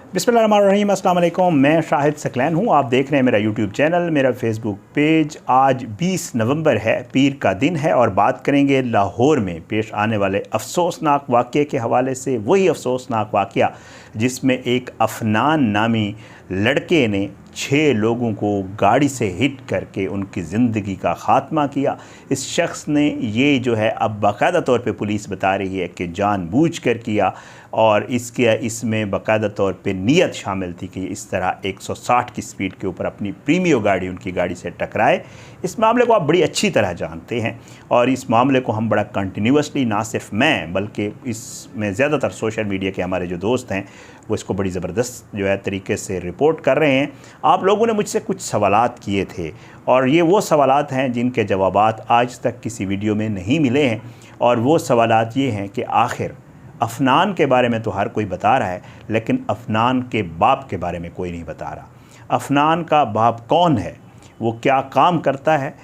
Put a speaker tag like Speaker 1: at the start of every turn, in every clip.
Speaker 1: बिस्मिल्लाहिर्रहमानिर्रहीम, अस्सलाम वालेकुम। मैं शाहिद सकलैन हूँ। आप देख रहे हैं मेरा यूट्यूब चैनल, मेरा फेसबुक पेज। आज 20 नवंबर है, पीर का दिन है और बात करेंगे लाहौर में पेश आने वाले अफसोसनाक वाक़े के हवाले से। वही अफसोसनाक वाक़या जिसमें एक अफनान नामी लड़के ने 6 लोगों को गाड़ी से हिट करके उनकी ज़िंदगी का ख़ात्मा किया। इस शख्स ने ये जो है अब बाकायदा तौर पे पुलिस बता रही है कि जानबूझकर किया और इसमें बाकायदा तौर पे नीयत शामिल थी कि इस तरह 160 की स्पीड के ऊपर अपनी प्रीमियो गाड़ी उनकी गाड़ी से टकराए। इस मामले को आप बड़ी अच्छी तरह जानते हैं और इस मामले को हम बड़ा कंटिन्यूसली, ना सिर्फ मैं बल्कि इसमें ज़्यादातर सोशल मीडिया के हमारे जो दोस्त हैं वो इसको बड़ी ज़बरदस्त जो है तरीके से रिपोर्ट कर रहे हैं। आप लोगों ने मुझसे कुछ सवालात किए थे और ये वो सवालात हैं जिनके जवाबात आज तक किसी वीडियो में नहीं मिले हैं। और वो सवालात ये हैं कि आखिर अफनान के बारे में तो हर कोई बता रहा है, लेकिन अफनान के बाप के बारे में कोई नहीं बता रहा। अफनान का बाप कौन है, वो क्या काम करता है,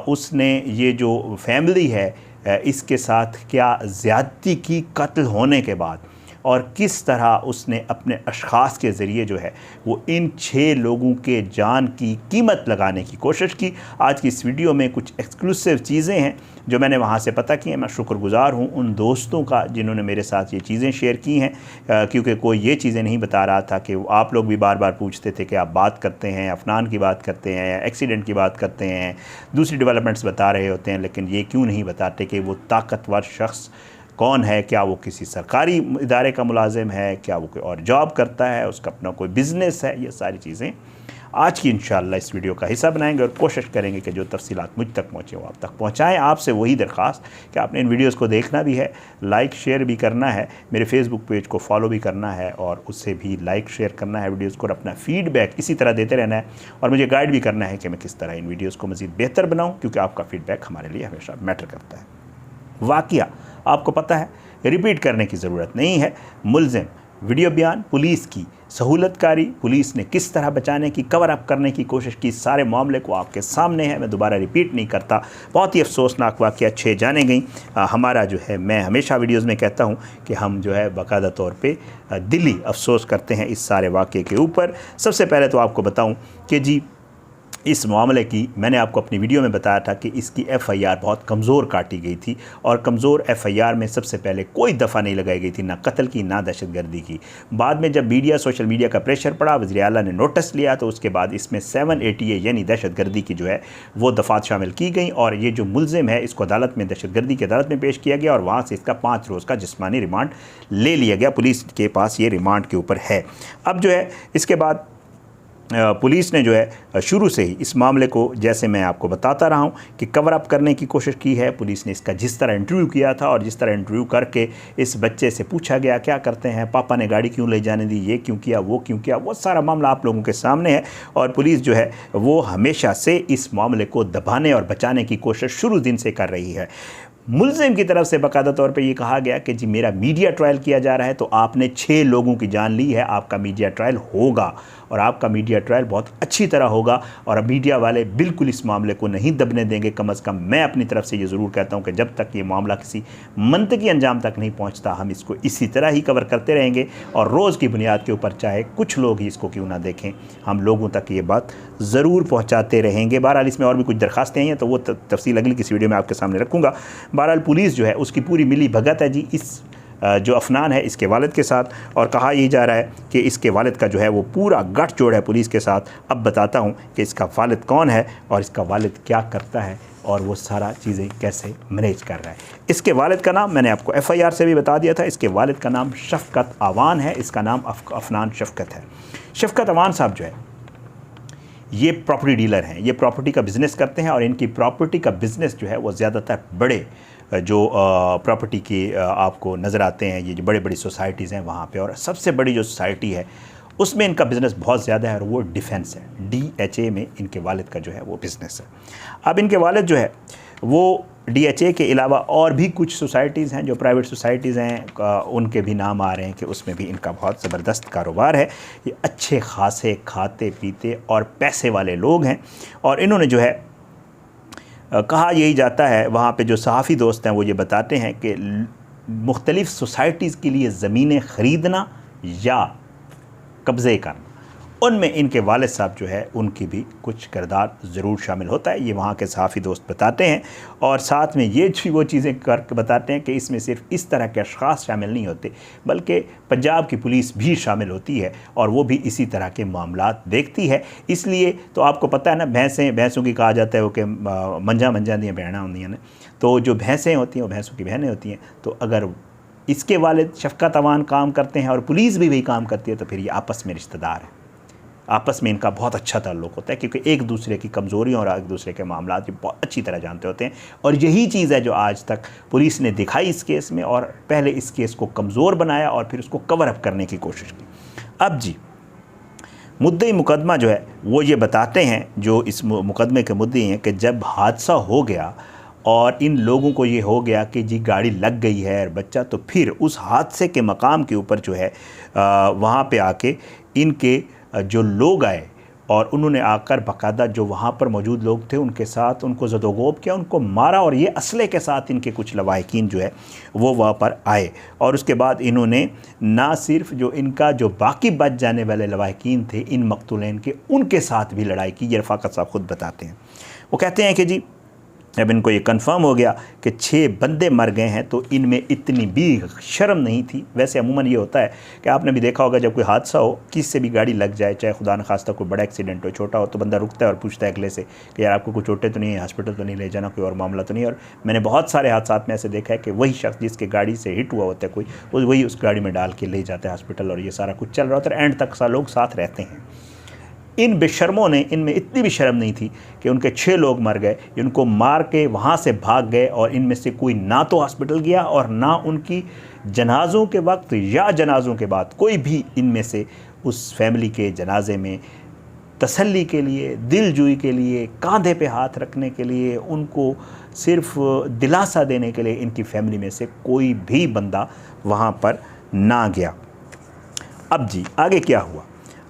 Speaker 1: उसने ये जो फैमिली है इसके साथ क्या ज़्यादती की कत्ल होने के बाद, और किस तरह उसने अपने अशख़ास के ज़रिए जो है वो इन 6 लोगों के जान की कीमत लगाने की कोशिश की। आज की इस वीडियो में कुछ एक्सक्लूसिव चीज़ें हैं जो मैंने वहाँ से पता की हैं। मैं शुक्रगुज़ार हूँ उन दोस्तों का जिन्होंने मेरे साथ ये चीज़ें शेयर की हैं, क्योंकि कोई ये चीज़ें नहीं बता रहा था कि आप लोग भी बार बार पूछते थे कि आप बात करते हैं, अफनान की बात करते हैं, एक्सीडेंट की बात करते हैं, दूसरी डेवलपमेंट्स बता रहे होते हैं, लेकिन ये क्यों नहीं बताते कि वो ताकतवर शख्स कौन है। क्या वो किसी सरकारी इदारे का मुलाजिम है, क्या वो कोई और जॉब करता है, उसका अपना कोई बिज़नेस है। ये सारी चीज़ें आज की इंशाअल्लाह इस वीडियो का हिस्सा बनाएंगे और कोशिश करेंगे कि जो तफसीलात मुझ तक पहुँचे वो आप तक पहुँचाएँ। आपसे वही दरख्वास्त कि आपने इन वीडियोज़ को देखना भी है, लाइक शेयर भी करना है, मेरे फेसबुक पेज को फॉलो भी करना है और उससे भी लाइक शेयर करना है वीडियोज़ को, और अपना फ़ीडबैक इसी तरह देते रहना है और मुझे गाइड भी करना है कि मैं किस तरह इन वीडियोज़ को मज़ीद बेहतर बनाऊँ, क्योंकि आपका फ़ीडबैक हमारे लिए हमेशा मैटर करता है। वाक़या आपको पता है, रिपीट करने की ज़रूरत नहीं है। मुल्ज़िम, वीडियो बयान, पुलिस की सहूलतकारी, पुलिस ने किस तरह बचाने की, कवर अप करने की कोशिश की, सारे मामले को आपके सामने है। मैं दोबारा रिपीट नहीं करता। बहुत ही अफसोसनाक वाक़या 6 जाने गई। हमारा जो है, मैं हमेशा वीडियोज़ में कहता हूँ कि हम जो है बाकायदा तौर पे दिली अफसोस करते हैं इस सारे वाक़े के ऊपर। सबसे पहले तो आपको बताऊँ कि जी इस मामले की मैंने आपको अपनी वीडियो में बताया था कि इसकी एफ़आईआर बहुत कमज़ोर काटी गई थी और कमज़ोर एफ़आईआर में सबसे पहले कोई दफ़ा नहीं लगाई गई थी, ना कत्ल की ना दहशतगर्दी की। बाद में जब सोशल मीडिया का प्रेशर पड़ा, वज़ीर आला ने नोटिस लिया, तो उसके बाद इसमें 780A यानी दहशतगर्दी की जो है वो दफ़ात शामिल की गई और ये जो मुल्ज़िम है इसको अदालत में, दहशतगर्दी की अदालत में पेश किया गया और वहाँ से इसका 5 रोज़ का जिस्मानी रिमांड ले लिया गया। पुलिस के पास ये रिमांड के ऊपर है। अब जो है इसके बाद पुलिस ने जो है शुरू से ही इस मामले को, जैसे मैं आपको बताता रहा हूँ, कि कवर अप करने की कोशिश की है। पुलिस ने इसका जिस तरह इंटरव्यू किया था और जिस तरह इंटरव्यू करके इस बच्चे से पूछा गया क्या करते हैं, पापा ने गाड़ी क्यों ले जाने दी, ये क्यों किया, वो सारा मामला आप लोगों के सामने है। और पुलिस जो है वो हमेशा से इस मामले को दबाने और बचाने की कोशिश शुरू दिन से कर रही है। मुल्ज़िम की तरफ से बाकायदा तौर पे ये कहा गया कि जी मेरा मीडिया ट्रायल किया जा रहा है, तो आपने 6 लोगों की जान ली है, आपका मीडिया ट्रायल होगा और आपका मीडिया ट्रायल बहुत अच्छी तरह होगा और अब मीडिया वाले बिल्कुल इस मामले को नहीं दबने देंगे। कम अज़ कम मैं अपनी तरफ से ये ज़रूर कहता हूँ कि जब तक ये मामला किसी मंतकी अंजाम तक नहीं पहुँचता, हम इसको इसी तरह ही कवर करते रहेंगे और रोज़ की बुनियाद के ऊपर, चाहे कुछ लोग ही इसको क्यों ना देखें, हम लोगों तक ये बात ज़रूर पहुँचाते रहेंगे। बहरहाल इसमें और भी कुछ दरखास्तें हैं, तो वो तफसील अगली किसी वीडियो में आपके सामने रखूँगा। बहरहाल पुलिस जो है उसकी पूरी मिली भगत है जी इस जो अफनान है इसके वालिद के साथ, और कहा यही जा रहा है कि इसके वालिद का जो है वो पूरा गठजोड़ है पुलिस के साथ। अब बताता हूँ कि इसका वालिद कौन है और इसका वालिद क्या करता है और वो सारा चीज़ें कैसे मैनेज कर रहा है। इसके वालिद का नाम मैंने आपको एफ़आईआर से भी बता दिया था। इसके वालिद का नाम शफ़क़त अवान है। इसका नाम अफनान शफ़क़त है। शफ़क़त अवान साहब जो है ये प्रॉपर्टी डीलर हैं, ये प्रॉपर्टी का बिज़नेस करते हैं और इनकी प्रॉपर्टी का बिज़नेस जो है वो ज़्यादातर बड़े जो प्रॉपर्टी के आपको नज़र आते हैं, ये जो बड़ी बड़ी सोसाइटीज़ हैं वहाँ पे, और सबसे बड़ी जो सोसाइटी है उसमें इनका बिज़नेस बहुत ज़्यादा है और वो डिफेंस है। DHA में इनके वालिद का जो है वो बिज़नेस है। अब इनके वालिद जो है वो DHA के अलावा और भी कुछ सोसाइटीज़ हैं जो प्राइवेट सोसाइटीज़ हैं, उनके भी नाम आ रहे हैं कि उसमें भी इनका बहुत ज़बरदस्त कारोबार है। ये अच्छे खासे खाते पीते और पैसे वाले लोग हैं और इन्होंने जो है कहा यही जाता है, वहाँ पे जो सहाफ़ी दोस्त हैं वो ये बताते हैं कि मुख्तलिफ़ सोसाइटीज़ के लिए ज़मीनें ख़रीदना या कब्ज़े करना, उनमें इनके वालिद साहब जो है उनकी भी कुछ किरदार ज़रूर शामिल होता है। ये वहाँ के सहाफ़ी दोस्त बताते हैं और साथ में ये भी वो चीज़ें कर बताते हैं कि इसमें सिर्फ इस तरह के अशख़ास शामिल नहीं होते बल्कि पंजाब की पुलिस भी शामिल होती है और वो भी इसी तरह के मामलात देखती है। इसलिए तो आपको पता है ना, भैंसों की कहा जाता है वो कि मंझा दियाँ बहना होंदियाँ ने, तो जो भैंसें होती हैं वो भैंसों की बहनें होती हैं। तो अगर इसके वालिद शफ़क़त अवान काम करते हैं और पुलिस भी वही काम करती है तो फिर ये आपस में रिश्तेदार हैं, आपस में इनका बहुत अच्छा ताल्लुक़ होता है क्योंकि एक दूसरे की कमज़ोरियों और एक दूसरे के मामलात ये बहुत अच्छी तरह जानते होते हैं। और यही चीज़ है जो आज तक पुलिस ने दिखाई इस केस में, और पहले इस केस को कमज़ोर बनाया और फिर उसको कवर अप करने की कोशिश की। अब जी मुद्दई मुकदमा जो है वो ये बताते हैं, जो इस मुकदमे के मुद्दे हैं, कि जब हादसा हो गया और इन लोगों को ये हो गया कि जी गाड़ी लग गई है और बच्चा, तो फिर उस हादसे के मकाम के ऊपर जो है वहाँ पे आके इनके जो लोग आए और उन्होंने आकर बाकायदा जो वहाँ पर मौजूद लोग थे उनके साथ उनको ज़दोगोब किया, उनको मारा, और ये असले के साथ इनके कुछ लवाहिकीन जो है वो वहाँ पर आए। और उसके बाद इन्होंने ना सिर्फ जो इनका जो बाकी बच जाने वाले लवाहिकीन थे इन मकतूलैन के, उनके साथ भी लड़ाई की। ये रफ़ाकत साहब ख़ुद बताते हैं। वो कहते हैं कि जी जब इनको ये कंफर्म हो गया कि 6 बंदे मर गए हैं तो इनमें इतनी भी शर्म नहीं थी। वैसे अमूमन ये होता है कि आपने भी देखा होगा, जब कोई हादसा हो, किसी से भी गाड़ी लग जाए, चाहे खुदा न खास्ता कोई बड़ा एक्सीडेंट हो, छोटा हो, तो बंदा रुकता है और पूछता है अगले से कि यार आपको कोई चोटें तो नहीं है, हॉस्पिटल तो नहीं ले जाना, कोई और मामला तो नहीं। और मैंने बहुत सारे हादसात में ऐसे देखा है कि वही शख्स जिसके गाड़ी से हिट हुआ होता है कोई, वही उस गाड़ी में डाल के ले जाता है हॉस्पिटल, और ये सारा कुछ चल रहा होता है। एंड तक लोग साथ रहते हैं। इन बेशर्मों ने, इनमें इतनी भी शर्म नहीं थी कि उनके 6 लोग मर गए, इनको मार के वहाँ से भाग गए, और इनमें से कोई ना तो हॉस्पिटल गया और ना उनकी जनाज़ों के वक्त या जनाज़ों के बाद कोई भी इनमें से उस फैमिली के जनाजे में तसल्ली के लिए, दिलजोई के लिए, कांधे पे हाथ रखने के लिए, उनको सिर्फ दिलासा देने के लिए इनकी फैमिली में से कोई भी बंदा वहाँ पर ना गया। अब जी आगे क्या हुआ?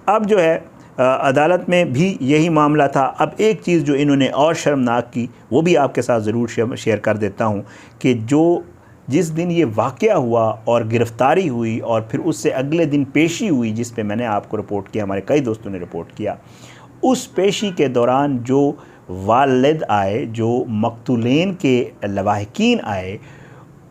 Speaker 1: अब जो है अदालत में भी यही मामला था। अब एक चीज़ जो इन्होंने और शर्मनाक की वो भी आपके साथ ज़रूर शेयर कर देता हूँ कि जिस दिन ये वाक़या हुआ और गिरफ़्तारी हुई और फिर उससे अगले दिन पेशी हुई, जिस पे मैंने आपको रिपोर्ट किया, हमारे कई दोस्तों ने रिपोर्ट किया, उस पेशी के दौरान जो वालिद आए, जो मकतूलैन के लवाहिकीन आए,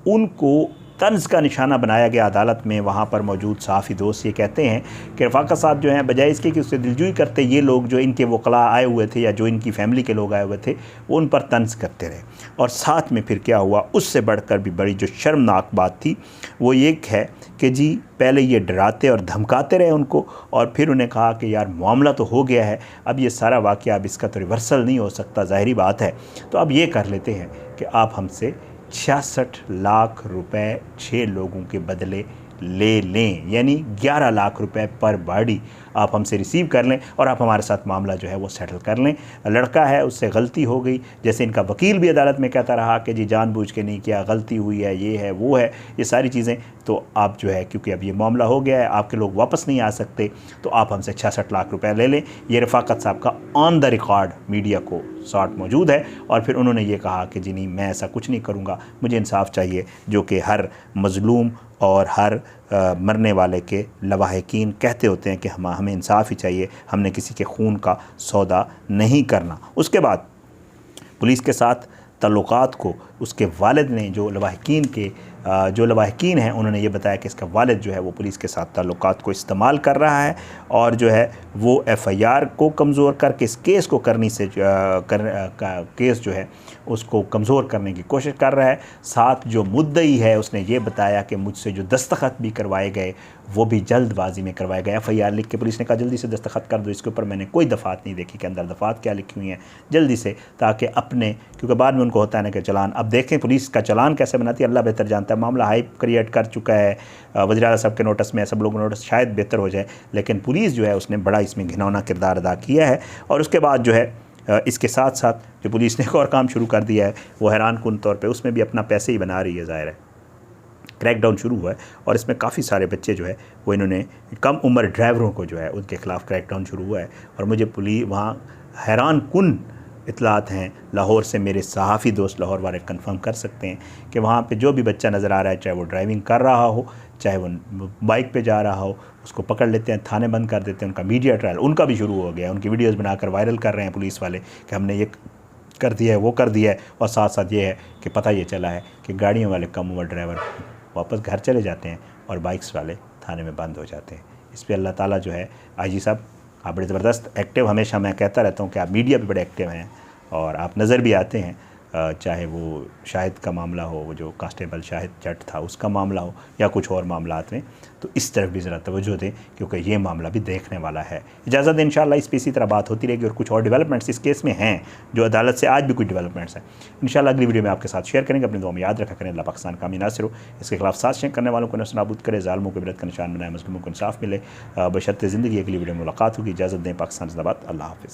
Speaker 1: उनको तंज़ का निशाना बनाया गया अदालत में। वहाँ पर मौजूद सहाफ़ी दोस्त ये कहते हैं कि रफ़ाकत साहब जो हैं, बजाय इसके कि उससे दिलजोई करते, ये लोग जो इनके वकला आए हुए थे या जो इनकी फ़ैमिली के लोग आए हुए थे वो उन पर तंज़ करते रहे। और साथ में फिर क्या हुआ, उससे बढ़कर भी बड़ी जो शर्मनाक बात थी वो ये है कि जी पहले ये डराते और धमकाते रहे उनको, और फिर उन्हें कहा कि यार मामला तो हो गया है, अब ये सारा वाक़या अब इसका तो रिवर्सल नहीं हो सकता, ज़ाहिरी बात है, तो अब ये कर लेते हैं कि आप हमसे 66 लाख रुपए 6 लोगों के बदले ले लें, यानी 11 लाख रुपए पर बॉडी आप हमसे रिसीव कर लें और आप हमारे साथ मामला जो है वो सेटल कर लें। लड़का है, उससे गलती हो गई, जैसे इनका वकील भी अदालत में कहता रहा कि जी जानबूझ के नहीं किया, गलती हुई है, ये है वो है, ये सारी चीज़ें, तो आप जो है क्योंकि अब ये मामला हो गया है, आपके लोग वापस नहीं आ सकते, तो आप हमसे 66 लाख रुपए ले लें। ये रफ़ाकत साहब का ऑन द रिकॉर्ड मीडिया को शॉर्ट मौजूद है। और फिर उन्होंने ये कहा कि जी नहीं, मैं ऐसा कुछ नहीं करूँगा, मुझे इंसाफ चाहिए, जो कि हर मज़लूम और हर मरने वाले के लवाहिकीन कहते होते हैं कि हमें इंसाफ ही चाहिए, हमने किसी के खून का सौदा नहीं करना। उसके बाद पुलिस के साथ ताल्लुकात को उसके वालिद ने, जो लवाहिकीन हैं, उन्होंने ये बताया कि इसका वालिद जो है वो पुलिस के साथ ताल्लुकात को इस्तेमाल कर रहा है और जो है वो FIR को कमज़ोर करके इस केस को केस जो है उसको कमज़ोर करने की कोशिश कर रहा है। साथ जो मुद्दई है उसने ये बताया कि मुझसे जो दस्तखत भी करवाए गए वो भी जल्दबाजी में करवाया गया। FIR लिख के पुलिस ने कहा जल्दी से दस्तखत कर दो, इसके ऊपर मैंने कोई दफ़ात नहीं देखी कि अंदर दफ़ात क्या लिखी हुई हैं, जल्दी से, ताकि अपने, क्योंकि बाद में उनको होता है ना कि चलान, अब देखें पुलिस का चलान कैसे बनाती है अल्लाह बेहतर जानता है। मामला हाइप क्रिएट कर चुका है, वज़ीर आला साहब के नोटिस में, सब लोगों के नोटिस शायद बेहतर हो जाए, लेकिन पुलिस जो है उसने बड़ा इसमें घिनौना किरदार अदा किया है। और उसके बाद जो है इसके साथ साथ जो पुलिस ने एक और काम शुरू कर दिया है वो हैरान कुन तौर पे, उसमें भी अपना पैसे ही बना रही है, ज़ाहिर है। क्रैकडाउन शुरू हुआ है और इसमें काफ़ी सारे बच्चे जो है वो इन्होंने, कम उम्र ड्राइवरों को जो है उनके ख़िलाफ़ क्रैकडाउन शुरू हुआ है। और मुझे पुलिस वहाँ हैरान कुन इतलात हैं लाहौर से, मेरे सहाफ़ी दोस्त लाहौर वाले कंफर्म कर सकते हैं कि वहाँ पे जो भी बच्चा नज़र आ रहा है, चाहे वो ड्राइविंग कर रहा हो, चाहे वो बाइक पे जा रहा हो, उसको पकड़ लेते हैं, थाने बंद कर देते हैं। उनका मीडिया ट्रायल उनका भी शुरू हो गया, उनकी वीडियोज़ बनाकर वायरल कर रहे हैं पुलिस वाले कि हमने ये कर दिया है, वो कर दिया है। और साथ साथ ये है कि पता ये चला है कि गाड़ियों वाले कम उम्र ड्राइवर वापस घर चले जाते हैं और बाइक्स वाले थाने में बंद हो जाते हैं। इस पर अल्लाह ताला जो है, आईजी साहब आप बड़े ज़बरदस्त एक्टिव, हमेशा मैं कहता रहता हूँ कि आप मीडिया पे बड़े एक्टिव हैं और आप नज़र भी आते हैं, चाहे वो शाहिद का मामला हो, वो जो कांस्टेबल शाहिद जट था उसका मामला हो या कुछ और मामलात में, तो इस तरफ भी ज़रा तवज्जो दें क्योंकि ये मामला भी देखने वाला है। इजाज़त दें, इंशाल्लाह इस पे इसी तरह बात होती रहेगी और कुछ और डेवलपमेंट्स इस केस में हैं जो अदालत से आज भी कुछ डेवलपमेंट्स हैं इंशाल्लाह अगली वीडियो में आपके साथ शेयर करेंगे। अपनी दुआ में याद रखा करें, अल्लाह पाकिस्तान कामी नासिर हो, इसके खिलाफ साजिशें करने वालों को नस्तानाबूद करे, ज़ालिमों को इबरत का निशान बनाए, मज़लूमों को इंसाफ मिले। बशर्ते ज़िंदगी अगली वीडियो में मुलाकात होगी। इजाज़त दें, पाकिस्तान ज़िंदाबाद, अल्लाह हाफ़िज़।